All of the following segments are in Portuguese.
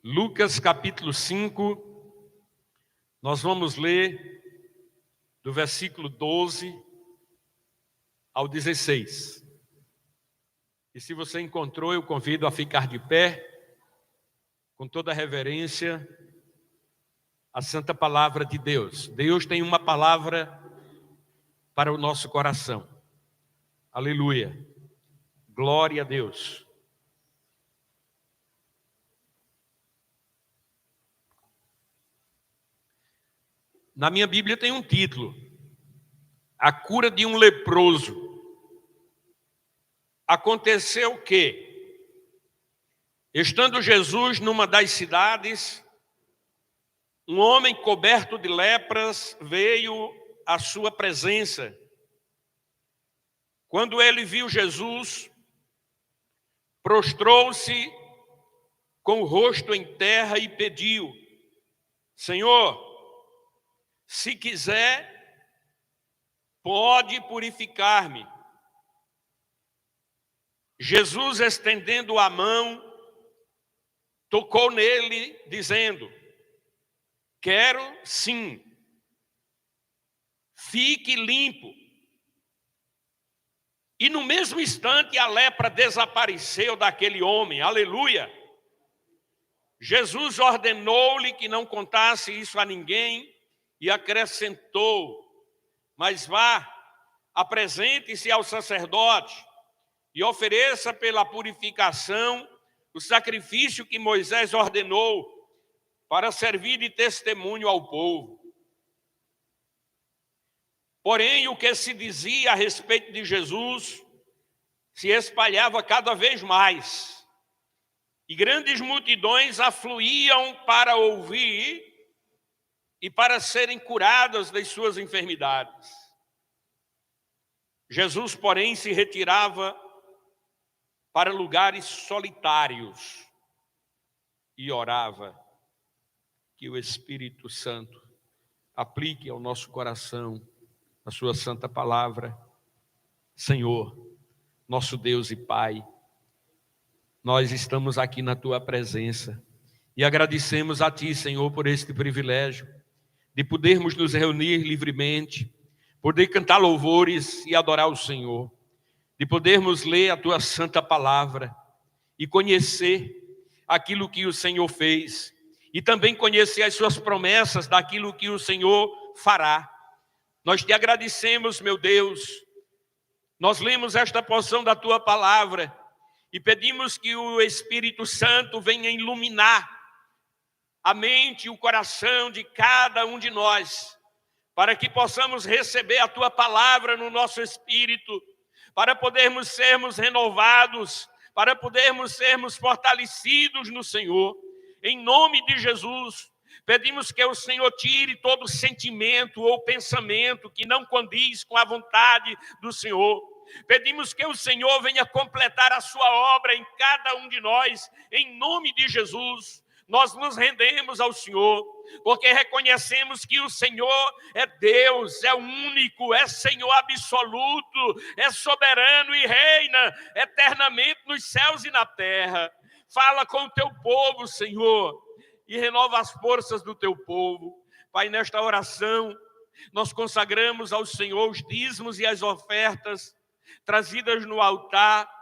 Lucas capítulo 5, nós vamos ler do versículo 12 ao 16. E se você encontrou, eu convido a ficar de pé, com toda a reverência, a santa palavra de Deus. Deus tem uma palavra para o nosso coração. Aleluia. Glória a Deus. Na minha Bíblia tem um título: A cura de um leproso. Aconteceu que, estando Jesus numa das cidades, um homem coberto de lepras veio à sua presença. Quando ele viu Jesus, prostrou-se com o rosto em terra e pediu: Senhor, se quiser, pode purificar-me. Jesus, estendendo a mão, tocou nele, dizendo: Quero sim, fique limpo. E no mesmo instante a lepra desapareceu daquele homem, aleluia. Jesus ordenou-lhe que não contasse isso a ninguém e acrescentou: Mas vá, apresente-se ao sacerdote e ofereça pela purificação o sacrifício que Moisés ordenou para servir de testemunho ao povo. Porém, o que se dizia a respeito de Jesus se espalhava cada vez mais, e grandes multidões afluíam para ouvir e para serem curadas das suas enfermidades. Jesus, porém, se retirava para lugares solitários e orava. Que o Espírito Santo aplique ao nosso coração a sua santa palavra. Senhor, nosso Deus e Pai, nós estamos aqui na Tua presença e agradecemos a Ti, Senhor, por este privilégio de podermos nos reunir livremente, poder cantar louvores e adorar o Senhor, de podermos ler a Tua santa palavra e conhecer aquilo que o Senhor fez e também conhecer as Suas promessas daquilo que o Senhor fará. Nós Te agradecemos, meu Deus. Nós lemos esta porção da Tua palavra e pedimos que o Espírito Santo venha iluminar a mente e o coração de cada um de nós, para que possamos receber a Tua palavra no nosso espírito, para podermos sermos renovados, para podermos sermos fortalecidos no Senhor. Em nome de Jesus, pedimos que o Senhor tire todo sentimento ou pensamento que não condiz com a vontade do Senhor. Pedimos que o Senhor venha completar a sua obra em cada um de nós, em nome de Jesus. Nós nos rendemos ao Senhor, porque reconhecemos que o Senhor é Deus, é único, é Senhor absoluto, é soberano e reina eternamente nos céus e na terra. Fala com o Teu povo, Senhor, e renova as forças do Teu povo. Pai, nesta oração, nós consagramos ao Senhor os dízimos e as ofertas trazidas no altar,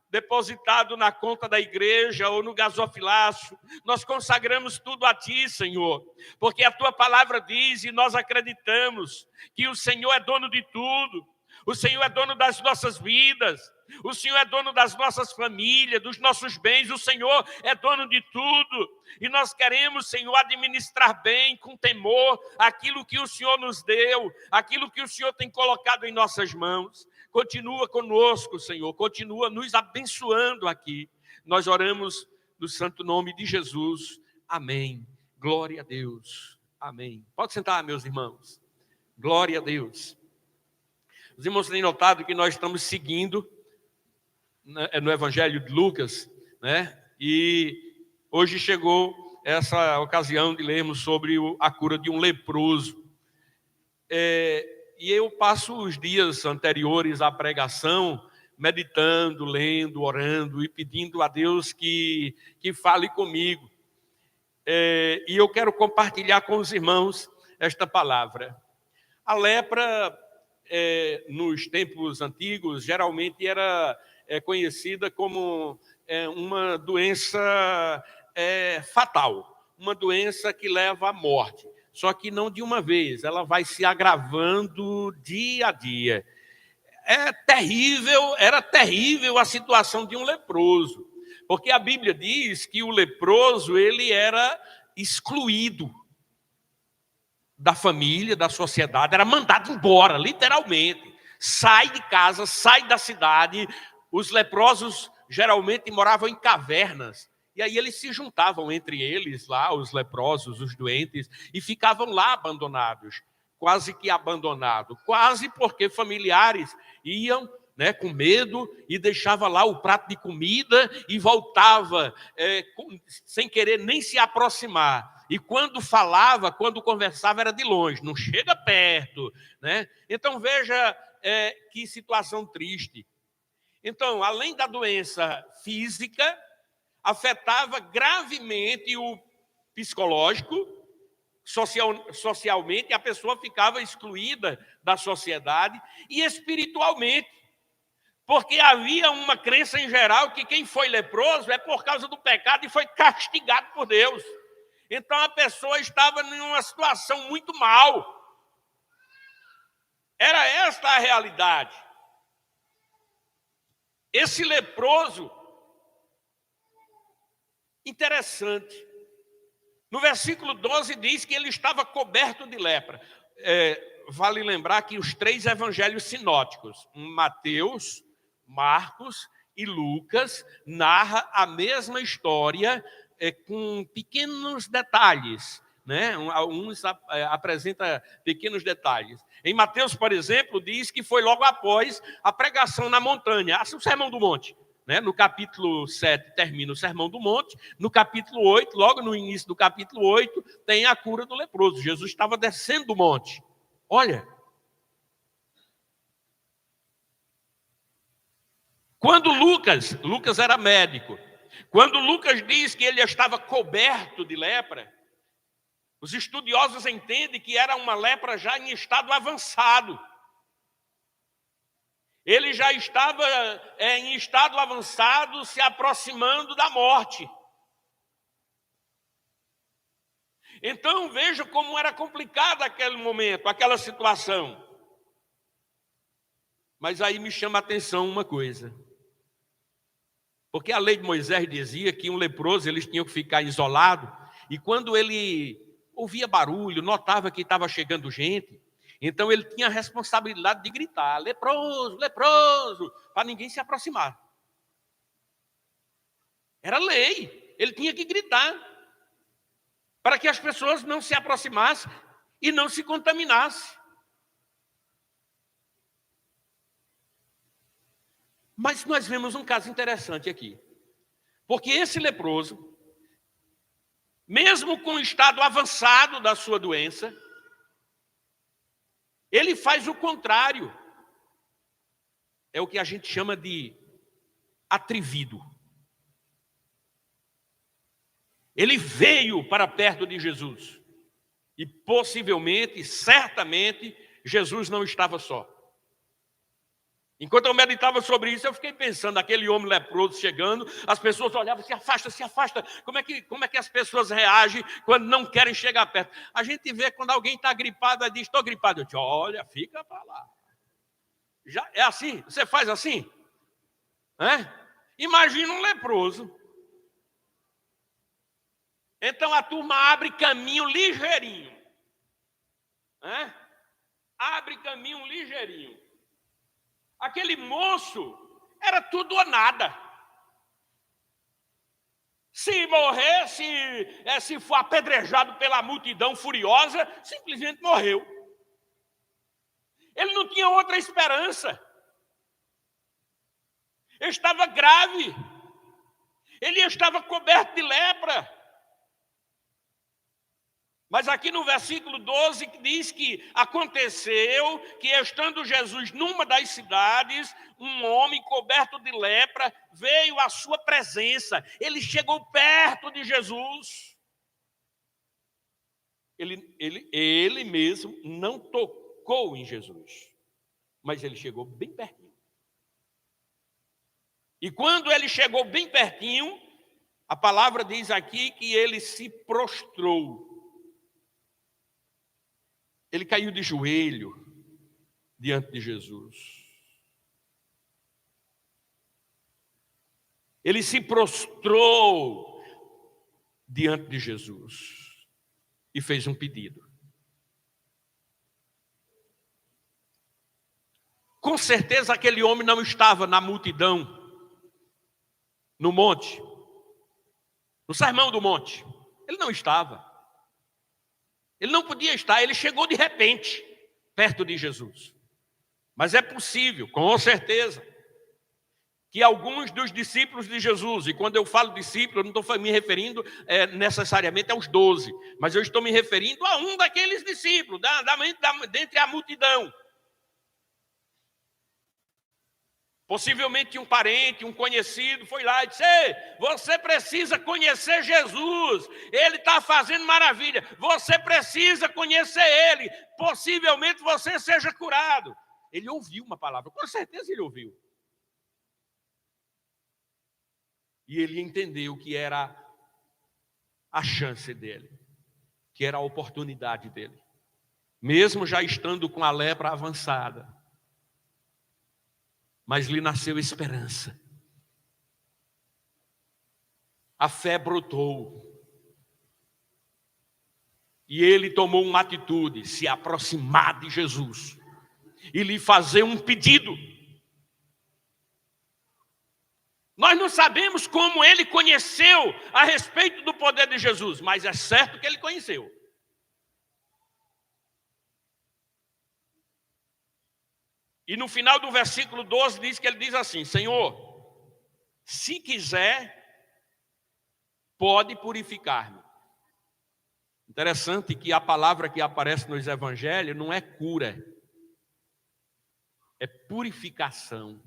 depositado na conta da igreja ou no gasofilácio. Nós consagramos tudo a Ti, Senhor, porque a Tua palavra diz, e nós acreditamos, que o Senhor é dono de tudo. O Senhor é dono das nossas vidas, o Senhor é dono das nossas famílias, dos nossos bens, o Senhor é dono de tudo. E nós queremos, Senhor, administrar bem, com temor, aquilo que o Senhor nos deu, aquilo que o Senhor tem colocado em nossas mãos. Continua conosco, Senhor, continua nos abençoando aqui. Nós oramos no santo nome de Jesus. Amém. Glória a Deus. Amém. Pode sentar, meus irmãos. Glória a Deus. Os irmãos têm notado que nós estamos seguindo no Evangelho de Lucas, né? E hoje chegou essa ocasião de lermos sobre a cura de um leproso. E eu passo os dias anteriores à pregação meditando, lendo, orando e pedindo a Deus que fale comigo. E eu quero compartilhar com os irmãos esta palavra. A lepra, nos tempos antigos, geralmente era conhecida como uma doença fatal, uma doença que leva à morte. Só que não de uma vez, ela vai se agravando dia a dia. Era terrível a situação de um leproso, porque a Bíblia diz que o leproso ele era excluído da família, da sociedade, era mandado embora, literalmente. Sai de casa, sai da cidade. Os leprosos geralmente moravam em cavernas, e aí eles se juntavam entre eles lá, os leprosos, os doentes, e ficavam lá abandonados, quase que abandonados, quase porque familiares iam, né, com medo, e deixava lá o prato de comida e voltava sem querer nem se aproximar. E quando falava, quando conversava, era de longe, não chega perto, né? Então veja que situação triste. Então, além da doença física, afetava gravemente o psicológico, socialmente, a pessoa ficava excluída da sociedade, e espiritualmente, porque havia uma crença em geral que quem foi leproso é por causa do pecado e foi castigado por Deus. Então a pessoa estava em uma situação muito mal. Era esta a realidade. Esse leproso, interessante. No versículo 12 diz que ele estava coberto de lepra. Vale lembrar que os 3 evangelhos sinóticos, Mateus, Marcos e Lucas, narra a mesma história com pequenos detalhes, né? Uns apresenta pequenos detalhes. Em Mateus, por exemplo, diz que foi logo após a pregação na montanha, o Sermão do Monte. Né? No capítulo 7 termina o Sermão do Monte, no capítulo 8, logo no início do capítulo 8, tem a cura do leproso. Jesus estava descendo do monte. Olha, quando Lucas era médico, quando Lucas diz que ele estava coberto de lepra, os estudiosos entendem que era uma lepra já em estado avançado. Ele já estava em estado avançado, se aproximando da morte. Então veja como era complicado aquele momento, aquela situação. Mas aí me chama a atenção uma coisa. Porque a lei de Moisés dizia que um leproso eles tinham que ficar isolado, e quando ele ouvia barulho, notava que estava chegando gente, então ele tinha a responsabilidade de gritar: leproso, leproso, para ninguém se aproximar. Era lei, ele tinha que gritar, para que as pessoas não se aproximassem e não se contaminassem. Mas nós vemos um caso interessante aqui, porque esse leproso, mesmo com o estado avançado da sua doença, ele faz o contrário. É o que a gente chama de atrevido. Ele veio para perto de Jesus. E possivelmente, certamente, Jesus não estava só. Enquanto eu meditava sobre isso, eu fiquei pensando, aquele homem leproso chegando, as pessoas olhavam, se afasta, se afasta. Como é que as pessoas reagem quando não querem chegar perto? A gente vê quando alguém está gripado, diz: estou gripado. Eu digo: olha, fica para lá. Já é assim? Você faz assim? Imagina um leproso. Então a turma abre caminho ligeirinho. Abre caminho ligeirinho. Aquele moço era tudo ou nada. Se morrer, se for apedrejado pela multidão furiosa, simplesmente morreu. Ele não tinha outra esperança. Ele estava grave. Ele estava coberto de lepra. Mas aqui no versículo 12 diz que aconteceu que, estando Jesus numa das cidades, um homem coberto de lepra veio à sua presença. Ele chegou perto de Jesus. Ele mesmo não tocou em Jesus, mas ele chegou bem pertinho. E quando ele chegou bem pertinho, a palavra diz aqui que ele se prostrou. Ele caiu de joelho diante de Jesus. Ele se prostrou diante de Jesus e fez um pedido. Com certeza aquele homem não estava na multidão, no monte, no sermão do monte. Ele não estava. Ele não podia estar, ele chegou de repente perto de Jesus. Mas é possível, com certeza, que alguns dos discípulos de Jesus, e quando eu falo discípulo, eu não estou me referindo necessariamente aos 12, mas eu estou me referindo a um daqueles discípulos, dentre a multidão. Possivelmente um parente, um conhecido foi lá e disse: ei, você precisa conhecer Jesus, ele está fazendo maravilha, você precisa conhecer ele, possivelmente você seja curado. Ele ouviu uma palavra, com certeza ele ouviu. E ele entendeu que era a chance dele, que era a oportunidade dele. Mesmo já estando com a lepra avançada, mas lhe nasceu esperança. A fé brotou. E ele tomou uma atitude, se aproximar de Jesus e lhe fazer um pedido. Nós não sabemos como ele conheceu a respeito do poder de Jesus, mas é certo que ele conheceu. E no final do versículo 12 diz que ele diz assim: Senhor, se quiser, pode purificar-me. Interessante que a palavra que aparece nos evangelhos não é cura, é purificação.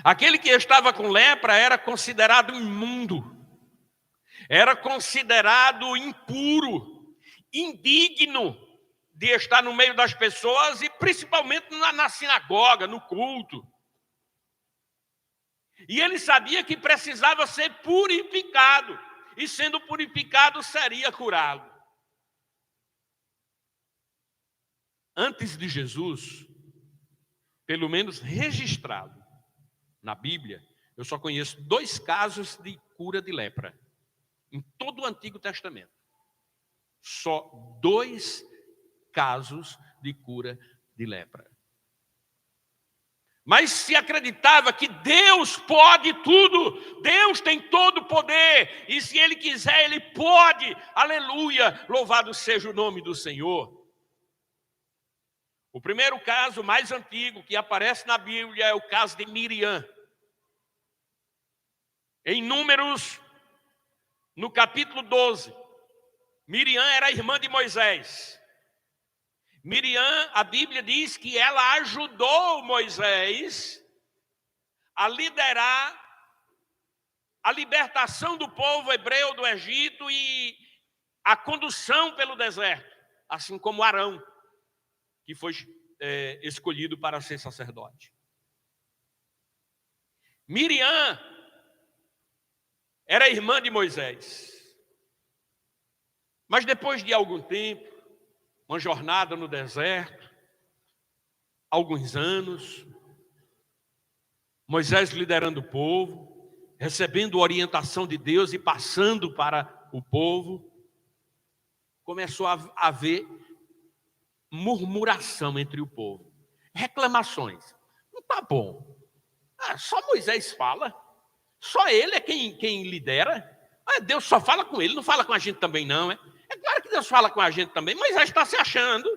Aquele que estava com lepra era considerado imundo, era considerado impuro, indigno de estar no meio das pessoas e principalmente na sinagoga, no culto. E ele sabia que precisava ser purificado, e sendo purificado seria curado. Antes de Jesus, pelo menos registrado na Bíblia, eu só conheço 2 casos de cura de lepra, em todo o Antigo Testamento. Só 2 casos de cura de lepra. Mas se acreditava que Deus pode tudo, Deus tem todo o poder, e se Ele quiser, Ele pode, aleluia, louvado seja o nome do Senhor. O primeiro caso mais antigo que aparece na Bíblia é o caso de Miriam. Em Números, no capítulo 12, Miriam era irmã de Moisés. Miriam, a Bíblia diz que ela ajudou Moisés a liderar a libertação do povo hebreu do Egito e a condução pelo deserto, assim como Arão, que foi escolhido para ser sacerdote. Miriam era irmã de Moisés. Mas depois de algum tempo, uma jornada no deserto, alguns anos, Moisés liderando o povo, recebendo orientação de Deus e passando para o povo, começou a haver murmuração entre o povo, reclamações. Não está bom. Só Moisés fala, só ele é quem lidera. Deus só fala com ele, não fala com a gente também não. É claro que Deus fala com a gente também. Moisés está se achando.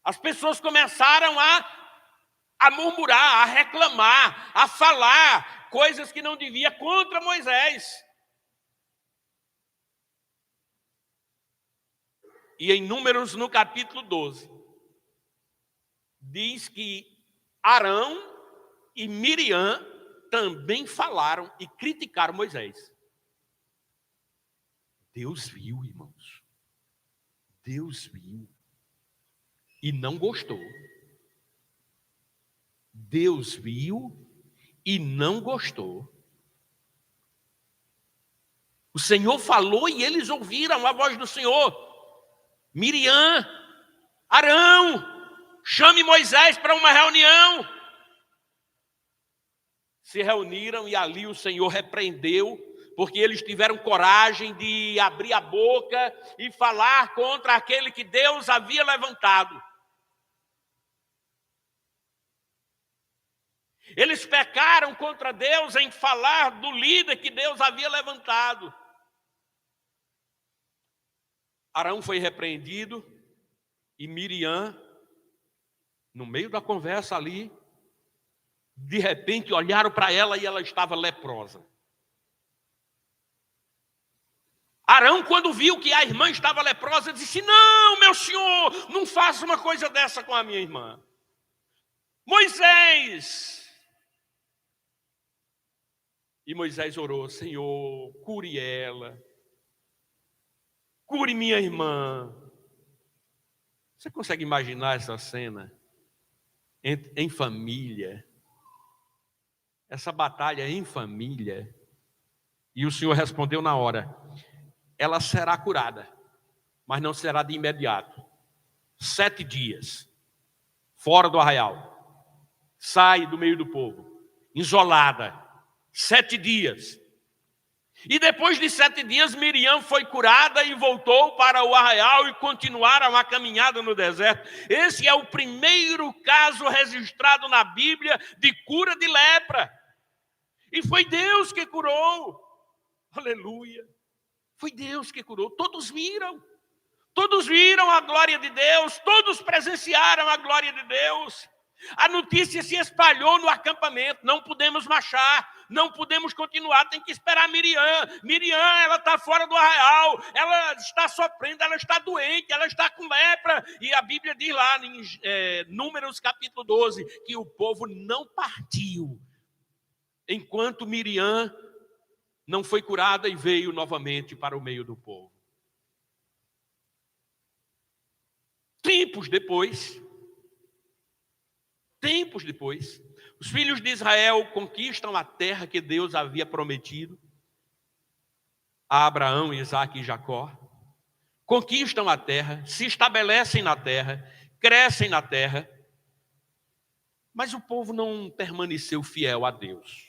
As pessoas começaram a murmurar, a reclamar, a falar coisas que não devia contra Moisés. E em Números, no capítulo 12, diz que Arão e Miriam também falaram e criticaram Moisés. Deus viu, irmãos. Deus viu. E não gostou. Deus viu e não gostou. O Senhor falou e eles ouviram a voz do Senhor. Miriam, Arão, chame Moisés para uma reunião. Se reuniram e ali o Senhor repreendeu, porque eles tiveram coragem de abrir a boca e falar contra aquele que Deus havia levantado. Eles pecaram contra Deus em falar do líder que Deus havia levantado. Arão foi repreendido e Miriam, no meio da conversa ali, de repente olharam para ela e ela estava leprosa. Arão, quando viu que a irmã estava leprosa, disse: não, meu senhor, não faça uma coisa dessa com a minha irmã. Moisés. E Moisés orou: Senhor, cure ela. Cure minha irmã. Você consegue imaginar essa cena? Em família. Essa batalha em família. E o Senhor respondeu na hora: ela será curada, mas não será de imediato. 7 dias, fora do arraial. Sai do meio do povo, isolada. 7 dias. E depois de 7 dias, Miriam foi curada e voltou para o arraial e continuaram a caminhada no deserto. Esse é o primeiro caso registrado na Bíblia de cura de lepra. E foi Deus que curou. Aleluia. Foi Deus que curou. Todos viram a glória de Deus, todos presenciaram a glória de Deus. A notícia se espalhou no acampamento: não podemos marchar, não podemos continuar, tem que esperar Miriam. Miriam, ela está fora do arraial, ela está sofrendo, ela está doente, ela está com lepra. E a Bíblia diz lá em Números capítulo 12, que o povo não partiu enquanto Miriam não foi curada e veio novamente para o meio do povo. Tempos depois, os filhos de Israel conquistam a terra que Deus havia prometido a Abraão, Isaque e Jacó. Conquistam a terra, se estabelecem na terra, crescem na terra, mas o povo não permaneceu fiel a Deus.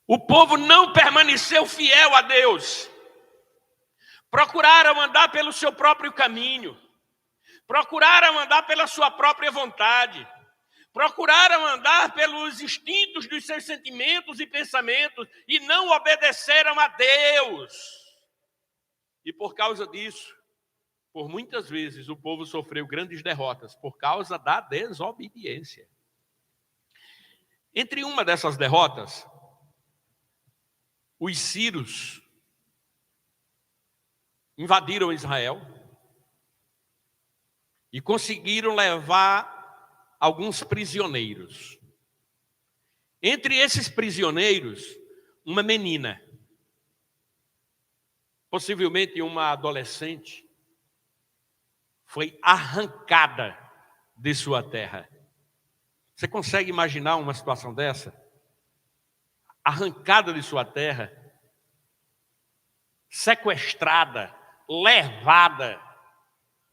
O povo não permaneceu fiel a Deus. Procuraram andar pelo seu próprio caminho. Procuraram andar pela sua própria vontade. Procuraram andar pelos instintos dos seus sentimentos e pensamentos e não obedeceram a Deus. E por causa disso, por muitas vezes o povo sofreu grandes derrotas por causa da desobediência. Entre uma dessas derrotas, os sírios invadiram Israel e conseguiram levar alguns prisioneiros. Entre esses prisioneiros, uma menina, possivelmente uma adolescente, foi arrancada de sua terra. Você consegue imaginar uma situação dessa? Arrancada de sua terra, sequestrada, levada,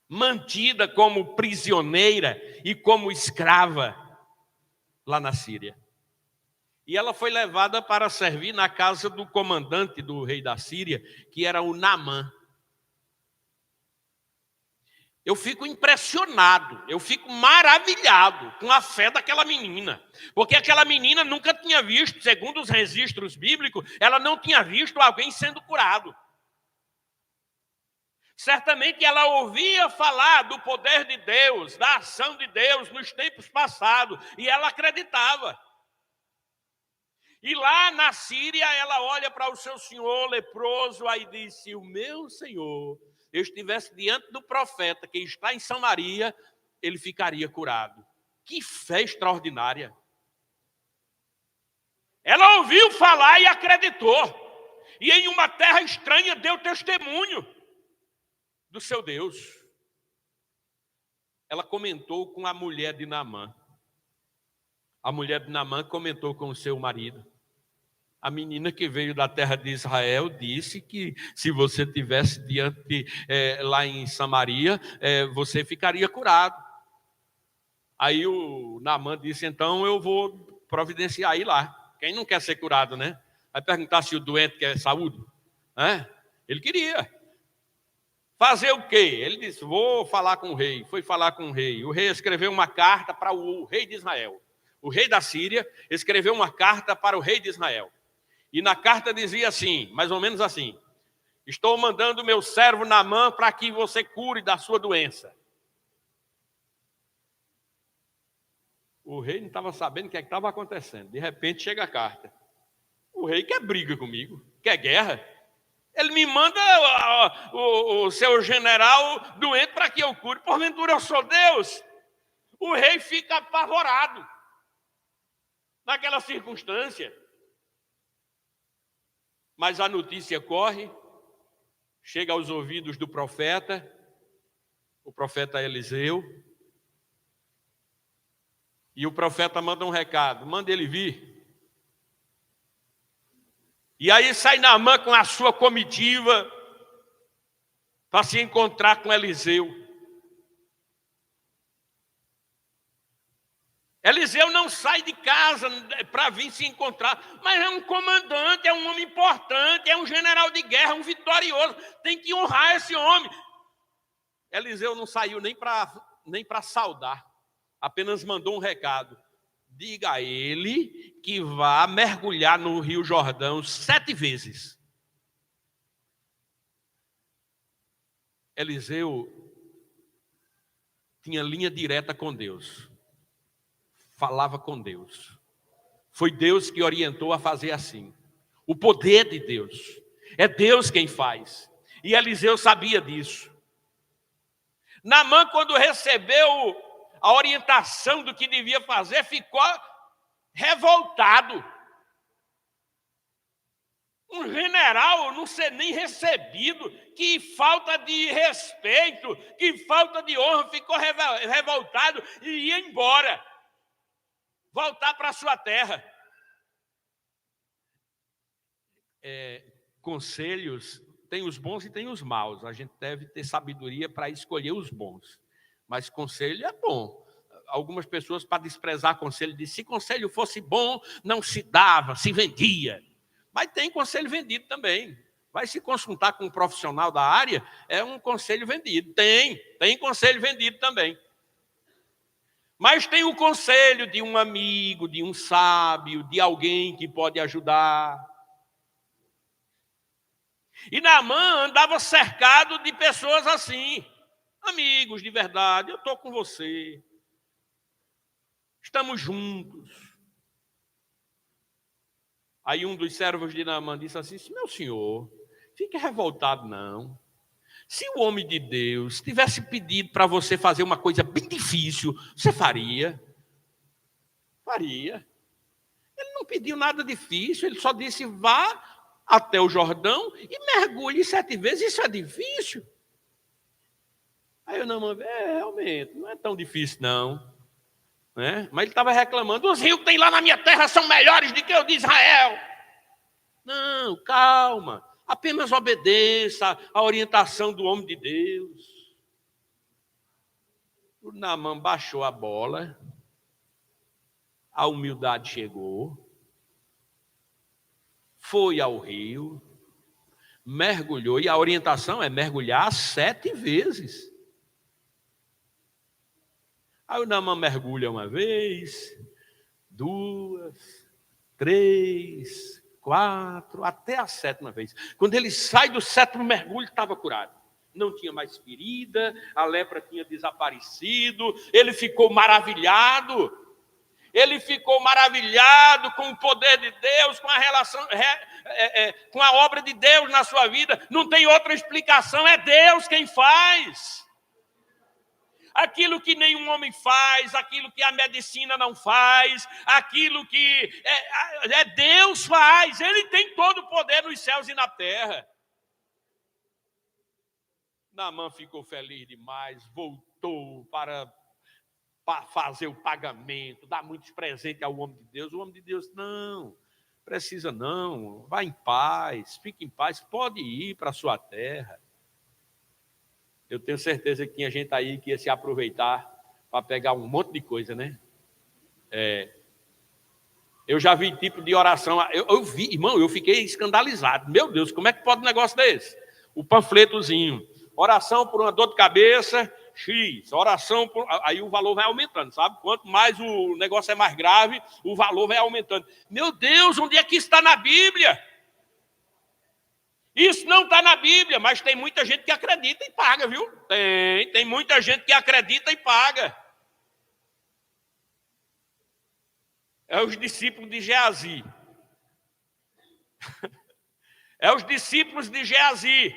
mantida como prisioneira e como escrava lá na Síria. E ela foi levada para servir na casa do comandante do rei da Síria, que era o Naamã. Eu fico impressionado, eu fico maravilhado com a fé daquela menina. Porque aquela menina nunca tinha visto, segundo os registros bíblicos, ela não tinha visto alguém sendo curado. Certamente ela ouvia falar do poder de Deus, da ação de Deus nos tempos passados, e ela acreditava. E lá na Síria, ela olha para o seu senhor leproso, aí diz: se o meu senhor eu estivesse diante do profeta que está em Samaria, ele ficaria curado. Que fé extraordinária. Ela ouviu falar e acreditou. E em uma terra estranha deu testemunho do seu Deus. Ela comentou com a mulher de Naamã. A mulher de Naamã comentou com o seu marido. A menina que veio da terra de Israel disse que se você tivesse lá em Samaria, você ficaria curado. Aí o Naamã disse, então eu vou providenciar ir lá. Quem não quer ser curado, né? Vai perguntar se o doente quer saúde. Ele queria. Fazer o quê? Ele disse, vou falar com o rei. Foi falar com o rei. O rei escreveu uma carta para o rei de Israel. O rei da Síria escreveu uma carta para o rei de Israel. E na carta dizia assim, mais ou menos assim, estou mandando meu servo Naamã para que você cure da sua doença. O rei não estava sabendo o que estava acontecendo. De repente chega a carta. O rei quer briga comigo, quer guerra. Ele me manda o seu general doente para que eu cure. Porventura eu sou Deus. O rei fica apavorado naquela circunstância. Mas a notícia corre, chega aos ouvidos do profeta, o profeta Eliseu. E o profeta manda um recado, manda ele vir. E aí sai Naamã com a sua comitiva para se encontrar com Eliseu. Eliseu não sai de casa para vir se encontrar, mas é um comandante, é um homem importante, é um general de guerra, um vitorioso, tem que honrar esse homem. Eliseu não saiu nem para saudar, apenas mandou um recado. Diga a ele que vá mergulhar no Rio Jordão 7 vezes. Eliseu tinha linha direta com Deus. Falava com Deus. Foi Deus que orientou a fazer assim. O poder de Deus. É Deus quem faz. E Eliseu sabia disso. Naamã, quando recebeu a orientação do que devia fazer, ficou revoltado. Um general não ser nem recebido, que falta de respeito, que falta de honra, ficou revoltado e ia embora, voltar para a sua terra. Conselhos, tem os bons e tem os maus. A gente deve ter sabedoria para escolher os bons. Mas conselho é bom. Algumas pessoas, para desprezar conselho, dizem, se conselho fosse bom, não se dava, se vendia. Mas tem conselho vendido também. Vai se consultar com um profissional da área, é um conselho vendido. Tem conselho vendido também. Mas tem o conselho de um amigo, de um sábio, de alguém que pode ajudar. E Naamã andava cercado de pessoas assim. Amigos de verdade, eu estou com você. Estamos juntos. Aí um dos servos de Naamã disse assim, meu senhor, fique revoltado não. Se o homem de Deus tivesse pedido para você fazer uma coisa bem difícil, você faria? Faria. Ele não pediu nada difícil, ele só disse, vá até o Jordão e mergulhe 7 vezes, isso é difícil. Aí o Naamã, realmente, não é tão difícil não. Né? Mas ele estava reclamando, os rios que tem lá na minha terra são melhores do que o de Israel. Não, calma, apenas obedeça à orientação do homem de Deus. O Naamã baixou a bola, a humildade chegou, foi ao rio, mergulhou, e a orientação é mergulhar 7 vezes. Aí o Naamã mergulha uma vez, 2, 3, 4, até a 7ª vez. Quando ele sai do 7º mergulho, estava curado. Não tinha mais ferida, a lepra tinha desaparecido, ele ficou maravilhado. Ele ficou maravilhado com o poder de Deus, com a relação, com a obra de Deus na sua vida. Não tem outra explicação, é Deus quem faz. aquilo que nenhum homem faz, aquilo que a medicina não faz, aquilo que Deus faz. Ele tem todo o poder nos céus e na terra. Naamã ficou feliz demais, voltou para fazer o pagamento, dar muitos presentes ao homem de Deus. O homem de Deus, não, precisa não, vá em paz, fique em paz, pode ir para a sua terra. Eu tenho certeza que tinha gente aí que ia se aproveitar para pegar um monte de coisa, né? Eu já vi tipo de oração, eu vi, irmão, eu fiquei escandalizado. Meu Deus, como é que pode um negócio desse? O panfletozinho, oração por uma dor de cabeça, X, oração por... Aí o valor vai aumentando, sabe? Quanto mais o negócio é mais grave, o valor vai aumentando. Meu Deus, onde é que isso está na Bíblia? Isso não está na Bíblia, mas tem muita gente que acredita e paga, viu? Tem muita gente que acredita e paga. É os discípulos de Geazi. É os discípulos de Geazi.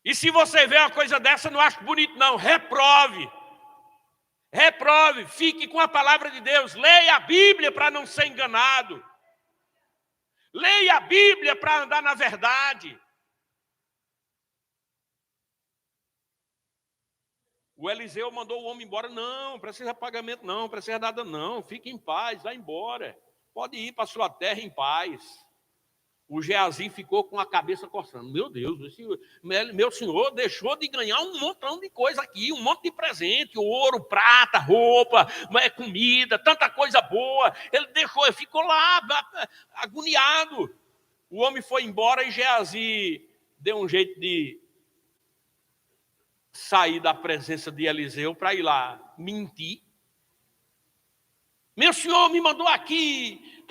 E se você vê uma coisa dessa, não acho bonito não, reprove. Reprove, fique com a palavra de Deus, leia a Bíblia para não ser enganado. Leia a Bíblia para andar na verdade. O Eliseu mandou o homem embora. Não precisa pagamento, não precisa nada, não. Fique em paz, vá embora. Pode ir para a sua terra em paz. O Geazi ficou com a cabeça coçando. Meu Deus, meu senhor deixou de ganhar um montão de coisa aqui, um monte de presente, ouro, prata, roupa, comida, tanta coisa boa. Ele ficou lá agoniado. O homem foi embora e Geazi deu um jeito de sair da presença de Eliseu para ir lá mentir. Meu senhor me mandou aqui,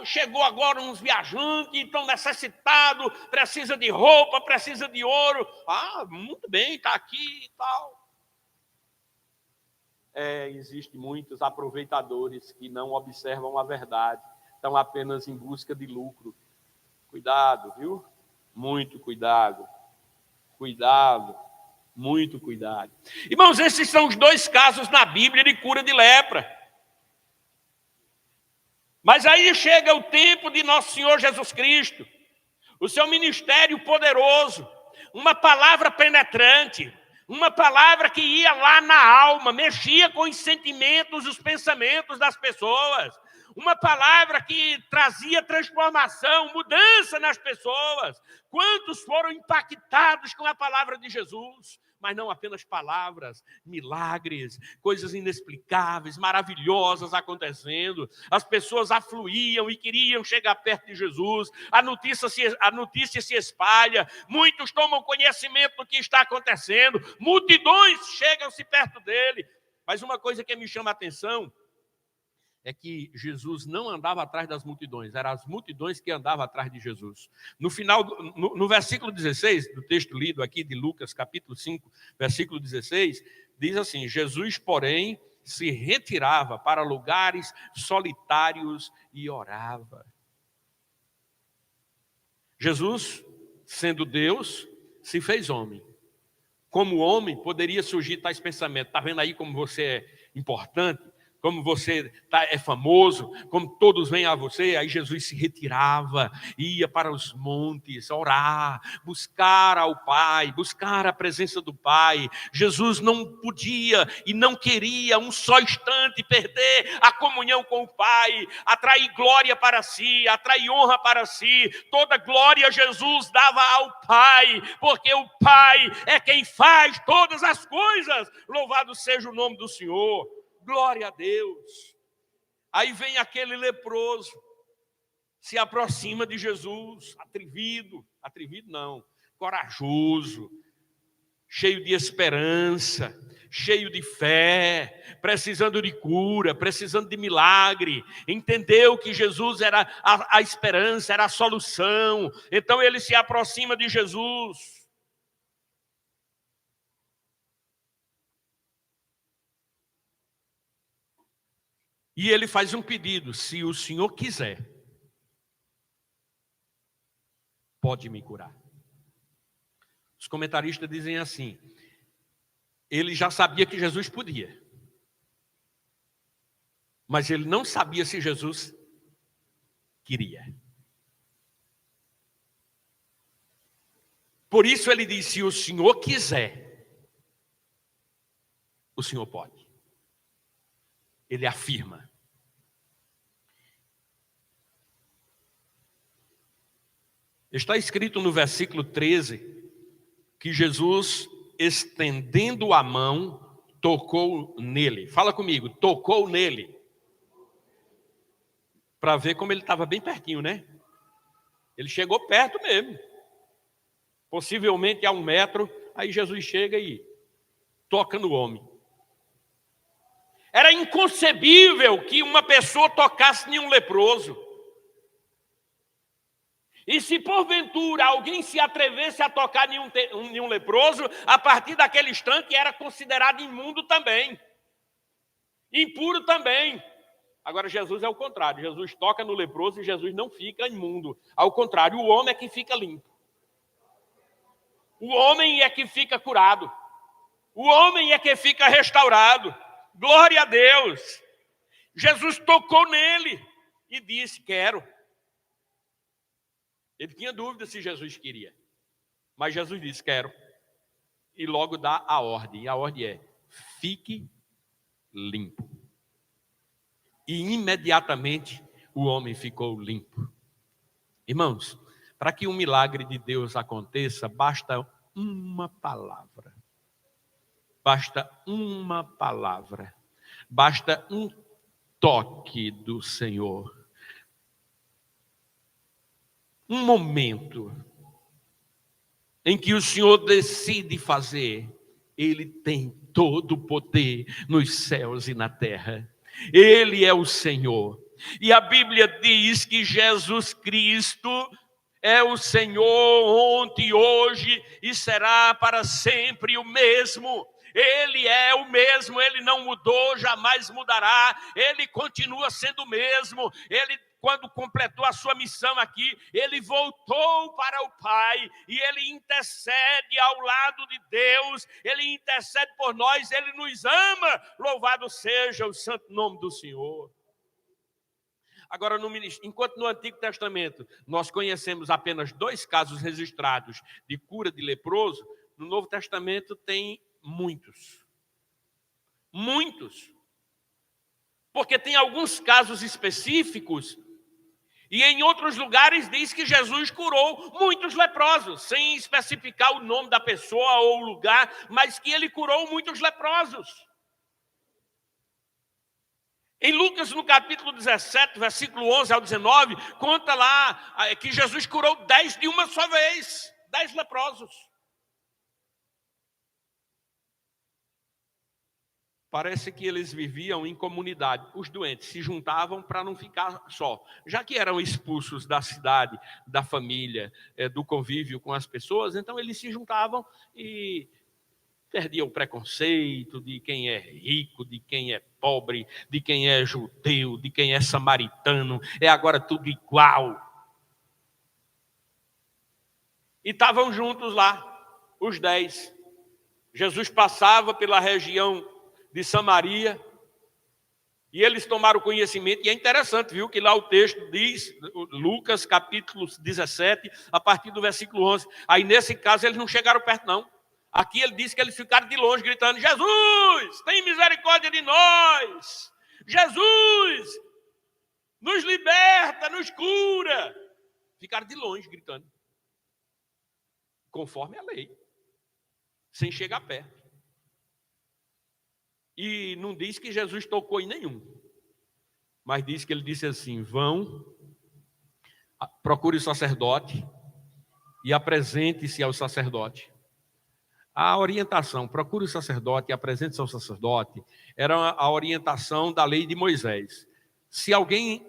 chegou agora uns viajantes, estão necessitados, precisa de roupa, precisa de ouro. Ah, muito bem, está aqui e tal. Existem muitos aproveitadores que não observam a verdade, estão apenas em busca de lucro. Cuidado, viu? Muito cuidado. Cuidado, muito cuidado. Irmãos, esses são os dois casos na Bíblia de cura de lepra. Mas aí chega o tempo de nosso Senhor Jesus Cristo, o seu ministério poderoso, uma palavra penetrante, uma palavra que ia lá na alma, mexia com os sentimentos, os pensamentos das pessoas, uma palavra que trazia transformação, mudança nas pessoas. Quantos foram impactados com a palavra de Jesus? Mas não apenas palavras, milagres, coisas inexplicáveis, maravilhosas acontecendo. As pessoas afluíam e queriam chegar perto de Jesus. A notícia se espalha, muitos tomam conhecimento do que está acontecendo, multidões chegam-se perto dele. Mas uma coisa que me chama a atenção é que Jesus não andava atrás das multidões, eram as multidões que andavam atrás de Jesus. No final, no versículo 16 do texto lido aqui de Lucas, capítulo 5, versículo 16, diz assim: Jesus, porém, se retirava para lugares solitários e orava. Jesus, sendo Deus, se fez homem. Como homem, poderia surgir tais pensamentos. Está vendo aí como você é importante? Como você é famoso, como todos vêm a você. Aí Jesus se retirava, ia para os montes orar, buscar ao Pai, buscar a presença do Pai. Jesus não podia e não queria um só instante perder a comunhão com o Pai, atrair glória para si, atrair honra para si. Toda glória Jesus dava ao Pai, porque o Pai é quem faz todas as coisas. Louvado seja o nome do Senhor. Glória a Deus. Aí vem aquele leproso, se aproxima de Jesus, atrevido não, corajoso, cheio de esperança, cheio de fé, precisando de cura, precisando de milagre. Entendeu que Jesus era a esperança, era a solução. Então ele se aproxima de Jesus. E ele faz um pedido: se o Senhor quiser, pode me curar. Os comentaristas dizem assim: Ele já sabia que Jesus podia. Mas ele não sabia se Jesus queria. Por isso ele disse: se o Senhor quiser, o Senhor pode. Ele afirma. Está escrito no versículo 13 que Jesus, estendendo a mão, tocou nele. Fala comigo, tocou nele. Para ver como ele estava bem pertinho, né? Ele chegou perto mesmo. Possivelmente a 1 metro, aí Jesus chega e toca no homem. Era inconcebível que uma pessoa tocasse em um leproso. E se porventura alguém se atrevesse a tocar em um leproso, a partir daquele instante era considerado imundo também. Impuro também. Agora Jesus é o contrário. Jesus toca no leproso e Jesus não fica imundo. Ao contrário, o homem é que fica limpo. O homem é que fica curado. O homem é que fica restaurado. Glória a Deus. Jesus tocou nele e disse: quero. Ele tinha dúvida se Jesus queria. Mas Jesus disse: quero. E logo dá a ordem. E a ordem é: fique limpo. E imediatamente o homem ficou limpo. Irmãos, para que um milagre de Deus aconteça, basta uma palavra. Basta uma palavra. Basta um toque do Senhor. Um momento em que o Senhor decide fazer, Ele tem todo o poder nos céus e na terra. Ele é o Senhor. E a Bíblia diz que Jesus Cristo é o Senhor ontem, hoje e será para sempre o mesmo. Ele é o mesmo, Ele não mudou, jamais mudará. Ele continua sendo o mesmo. Ele, quando completou a sua missão aqui, Ele voltou para o Pai e Ele intercede ao lado de Deus. Ele intercede por nós, Ele nos ama. Louvado seja o santo nome do Senhor. Agora, enquanto no Antigo Testamento nós conhecemos apenas 2 casos registrados de cura de leproso, no Novo Testamento tem muitos. Muitos. Porque tem alguns casos específicos e em outros lugares diz que Jesus curou muitos leprosos, sem especificar o nome da pessoa ou o lugar, mas que ele curou muitos leprosos. Em Lucas, no capítulo 17, versículo 11 ao 19, conta lá que Jesus curou 10 de uma só vez, 10 leprosos. Parece que eles viviam em comunidade. Os doentes se juntavam para não ficar só. Já que eram expulsos da cidade, da família, do convívio com as pessoas, então eles se juntavam e perdiam o preconceito de quem é rico, de quem é pobre, de quem é judeu, de quem é samaritano. É agora tudo igual. E estavam juntos lá, os 10. Jesus passava pela região de Samaria, e eles tomaram conhecimento, e é interessante, viu, que lá o texto diz, Lucas capítulo 17, a partir do versículo 11, aí nesse caso eles não chegaram perto não, aqui ele diz que eles ficaram de longe gritando: Jesus, tem misericórdia de nós, Jesus, nos liberta, nos cura. Ficaram de longe gritando, conforme a lei, sem chegar perto. E não diz que Jesus tocou em nenhum, mas diz que ele disse assim: vão, procure o sacerdote e apresente-se ao sacerdote. A orientação, procure o sacerdote e apresente-se ao sacerdote, era a orientação da lei de Moisés. Se alguém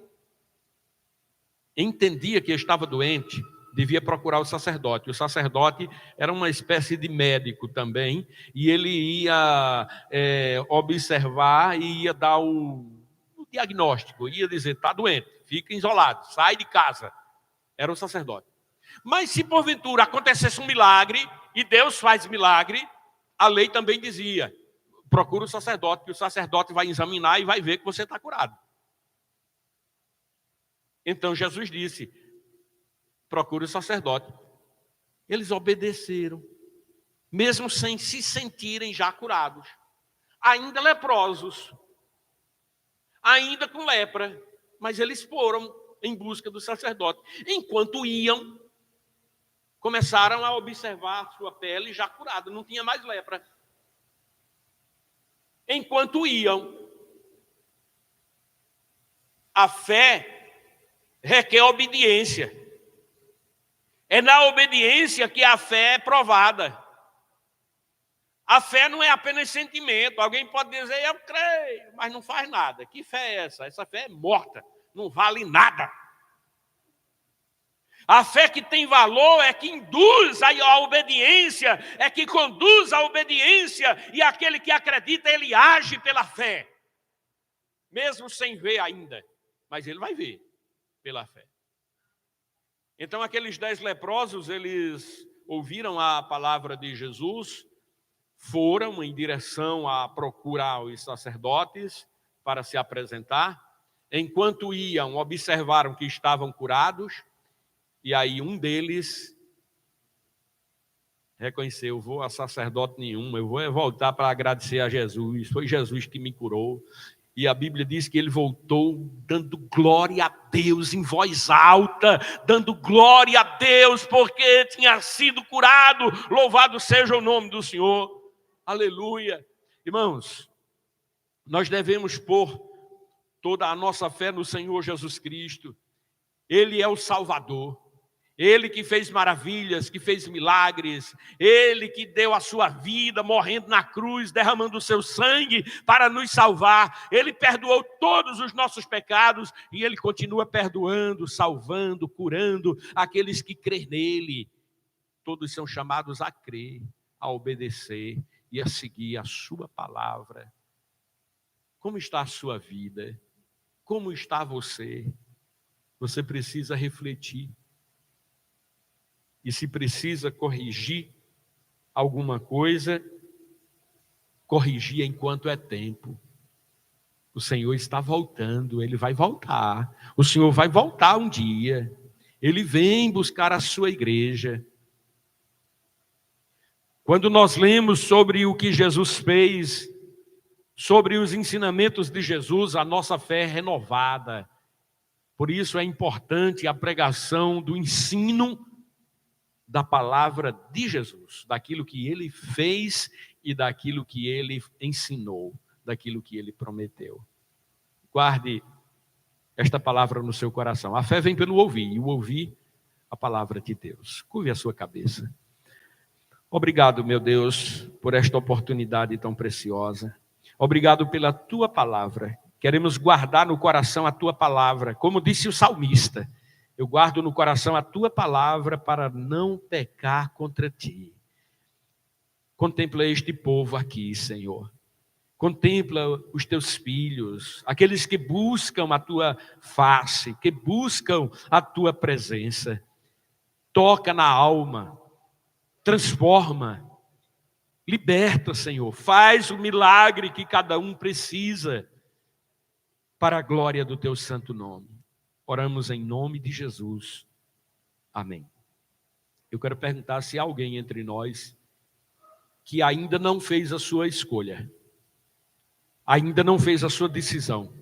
entendia que estava doente, devia procurar o sacerdote. O sacerdote era uma espécie de médico também, e ele ia observar e ia dar o diagnóstico, ia dizer: está doente, fica isolado, sai de casa. Era o sacerdote. Mas se porventura acontecesse um milagre, e Deus faz milagre, a lei também dizia: procura o sacerdote, que o sacerdote vai examinar e vai ver que você está curado. Então Jesus disse: procure o sacerdote. Eles obedeceram, mesmo sem se sentirem já curados, ainda leprosos, ainda com lepra, mas eles foram em busca do sacerdote. Enquanto iam, começaram a observar sua pele já curada, não tinha mais lepra. Enquanto iam, a fé requer obediência. É na obediência que a fé é provada. A fé não é apenas sentimento. Alguém pode dizer: eu creio, mas não faz nada. Que fé é essa? Essa fé é morta, não vale nada. A fé que tem valor é que induz a obediência, é que conduz à obediência, e aquele que acredita, ele age pela fé, mesmo sem ver ainda, mas ele vai ver pela fé. Então aqueles 10 leprosos, eles ouviram a palavra de Jesus, foram em direção a procurar os sacerdotes para se apresentar. Enquanto iam, observaram que estavam curados, e aí um deles reconheceu: eu vou a sacerdote nenhum, eu vou voltar para agradecer a Jesus, foi Jesus que me curou. E a Bíblia diz que ele voltou dando glória a Deus em voz alta, dando glória a Deus porque tinha sido curado. Louvado seja o nome do Senhor. Aleluia. Irmãos, nós devemos pôr toda a nossa fé no Senhor Jesus Cristo. Ele é o Salvador. Ele que fez maravilhas, que fez milagres, Ele que deu a sua vida morrendo na cruz, derramando o seu sangue para nos salvar. Ele perdoou todos os nossos pecados e Ele continua perdoando, salvando, curando aqueles que crêem nele. Todos são chamados a crer, a obedecer e a seguir a sua palavra. Como está a sua vida? Como está você? Você precisa refletir. E se precisa corrigir alguma coisa, corrigir enquanto é tempo. O Senhor está voltando, Ele vai voltar. O Senhor vai voltar um dia. Ele vem buscar a sua igreja. Quando nós lemos sobre o que Jesus fez, sobre os ensinamentos de Jesus, a nossa fé é renovada. Por isso é importante a pregação do ensino da palavra de Jesus, daquilo que ele fez e daquilo que ele ensinou, daquilo que ele prometeu. Guarde esta palavra no seu coração. A fé vem pelo ouvir, e o ouvir a palavra de Deus. Curve a sua cabeça. Obrigado, meu Deus, por esta oportunidade tão preciosa. Obrigado pela tua palavra. Queremos guardar no coração a tua palavra, como disse o salmista. Eu guardo no coração a tua palavra para não pecar contra ti. Contempla este povo aqui, Senhor. Contempla os teus filhos, aqueles que buscam a tua face, que buscam a tua presença. Toca na alma, transforma, liberta, Senhor. Faz o milagre que cada um precisa para a glória do teu santo nome. Oramos em nome de Jesus. Amém. Eu quero perguntar se há alguém entre nós que ainda não fez a sua escolha, ainda não fez a sua decisão.